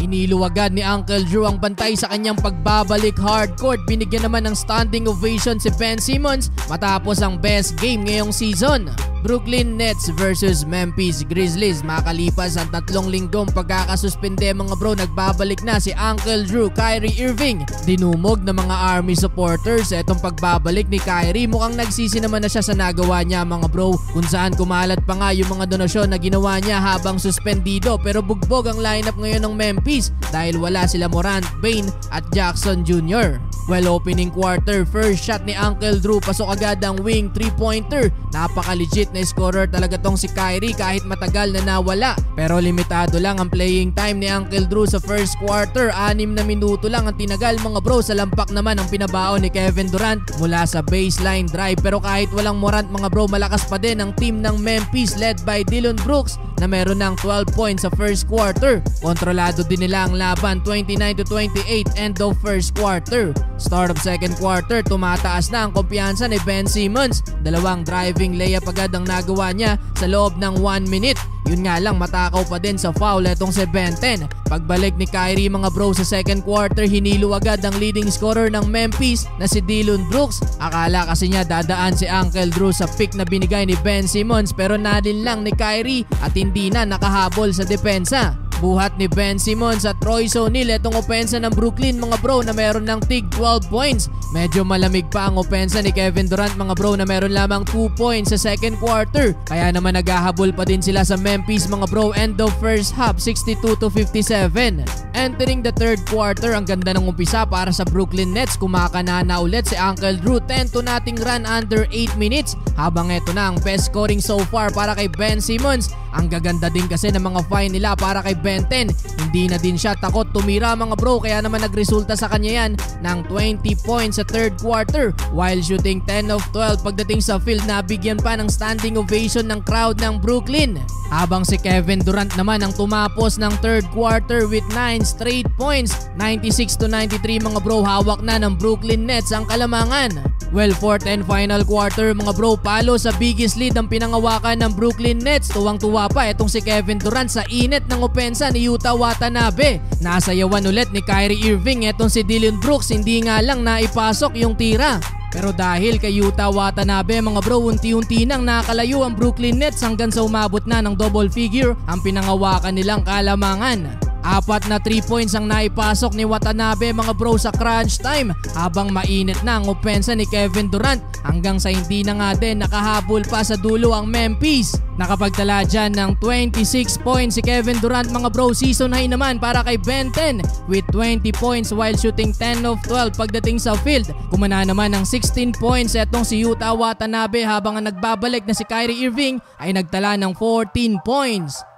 Hinilo agad ni Uncle Drew ang bantay sa kanyang pagbabalik hardcourt. Binigyan naman ng standing ovation si Ben Simmons matapos ang best game ngayong season. Brooklyn Nets versus Memphis Grizzlies. Makalipas ang 3 linggong pagkakasuspende mga bro, nagbabalik na si Uncle Drew, Kyrie Irving. Dinumog ng mga Army supporters etong pagbabalik ni Kyrie. Mukhang nagsisi naman na siya sa nagawa niya mga bro, kung saan kumalat pa nga yung mga donasyon na ginawa niya habang suspendido. Pero bugbog ang lineup ngayon ng Memphis dahil wala sila Morant, Bane at Jackson Jr. Well, opening quarter, first shot ni Uncle Drew, pasok agad ang wing 3-pointer. Napaka-legit na scorer talaga tong si Kyrie kahit matagal na nawala. Pero limitado lang ang playing time ni Uncle Drew sa first quarter. 6 na minuto lang ang tinagal mga bro. Sa lampak naman ang pinabaon ni Kevin Durant mula sa baseline drive. Pero kahit walang Morant mga bro, malakas pa din ang team ng Memphis led by Dillon Brooks na meron ng 12 points sa first quarter. Kontrolado din nila ang laban, 29-28 end of first quarter. Start of second quarter, tumataas na ang kumpiyansa ni Ben Simmons. 2 driving layup agad ang nagawa niya sa loob ng 1 minute. Yun nga lang, matakaw pa din sa foul etong si Benten. Pagbalik ni Kyrie mga bro sa second quarter, hinilo agad ang leading scorer ng Memphis na si Dillon Brooks. Akala kasi niya dadaan si Uncle Drew sa pick na binigay ni Ben Simmons, pero nadin lang ni Kyrie at hindi na nakahabol sa depensa. Buhat ni Ben Simmons at Royce O'Neal itong opensa ng Brooklyn mga bro na meron ng tig 12 points. Medyo malamig pa ang opensa ni Kevin Durant mga bro na meron lamang 2 points sa second quarter. Kaya naman naghahabol pa din sila sa Memphis mga bro. End of first half, 62-57. Entering the third quarter, ang ganda ng umpisa para sa Brooklyn Nets. Kumakanana ulit si Uncle Drew, 10-0 run under 8 minutes. Habang ito na ang best scoring so far para kay Ben Simmons. Ang gaganda din kasi ng mga find nila para kay Benten. Hindi na din siya takot tumira mga bro, kaya naman nagresulta sa kanya yan ng 20 points sa third quarter while shooting 10 of 12. Pagdating sa field, nabigyan pa ng standing ovation ng crowd ng Brooklyn. Habang si Kevin Durant naman ang tumapos ng third quarter with 9 straight points. 96-93 mga bro, hawak na ng Brooklyn Nets ang kalamangan. Well, fourth and final quarter mga bro, palo sa biggest lead ang pinangawakan ng Brooklyn Nets. Tuwang-tuwa pa itong si Kevin Durant sa init ng opensa ni Yuta Watanabe. Nasayawan ulit ni Kyrie Irving etong si Dillon Brooks, hindi nga lang naipasok yung tira. Pero dahil kay Yuta Watanabe mga bro, unti-unti nang nakalayo ang Brooklyn Nets hanggang sa umabot na ng double figure ang pinangawakan nilang kalamangan. 4 na 3 points ang naipasok ni Watanabe mga bro sa crunch time habang mainit na ang opensa ni Kevin Durant hanggang sa hindi na nga din nakahabol pa sa dulo ang Memphis. Nakapagtala dyan ng 26 points si Kevin Durant mga bro. Season high naman para kay Benten with 20 points while shooting 10 of 12 pagdating sa field. Kumana naman ng 16 points etong si Yuta Watanabe habang ang nagbabalik na si Kyrie Irving ay nagtala ng 14 points.